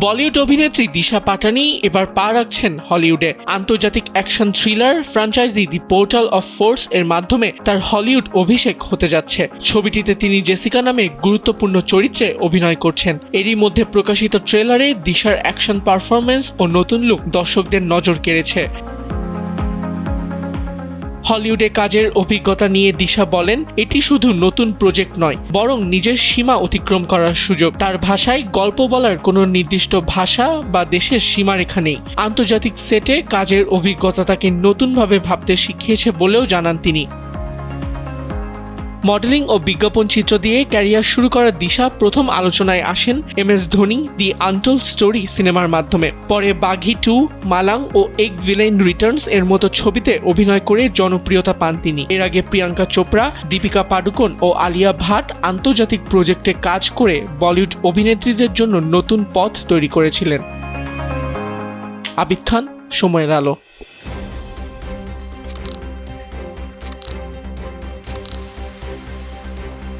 বলিউড অভিনেত্রী দিশা পাটানি এবার পা রাখছেন হলিউডে। আন্তর্জাতিক action thriller franchise the portal of force এর মাধ্যমে তার হলিউড অভিষেক হতে যাচ্ছে। ছবিটিতে তিনি জেসিকা নামে গুরুত্বপূর্ণ চরিত্রে অভিনয় করছেন। এরই মধ্যে প্রকাশিত ট্রেলারে দিশার অ্যাকশন পারফরম্যান্স ও নতুন লুক দর্শকদের নজর কেড়েছে। হলিউডে কাজের অভিজ্ঞতা নিয়ে দিশা বলেন, এটি শুধু নতুন প্রজেক্ট নয়, বরং নিজের সীমা অতিক্রম করার সুযোগ। তার ভাষায় গল্প বলার কোনো নির্দিষ্ট ভাষা বা দেশের সীমারেখা নেই। আন্তর্জাতিক সেটে কাজের অভিজ্ঞতা তাকে নতুনভাবে ভাবতে শিখিয়েছে বলেও জানান তিনি। মডেলিং ও বিজ্ঞাপন চিত্র দিয়ে ক্যারিয়ার শুরু করা দিশা প্রথম আলোচনায় আসেন MS ধোনি দি আনটোল্ড স্টোরি সিনেমার মাধ্যমে। পরে বাঘি 2, মালাং ও এক ভিলেন রিটার্নস এর মতো ছবিতে অভিনয় করে জনপ্রিয়তা পান তিনি। এর আগে প্রিয়াঙ্কা চোপড়া, দীপিকা পাডুকোন ও আলিয়া ভাট আন্তর্জাতিক প্রজেক্টে কাজ করে বলিউড অভিনেত্রীদের জন্য নতুন পথ তৈরি করেছিলেন। আবিদ খান, সময়ের আলো।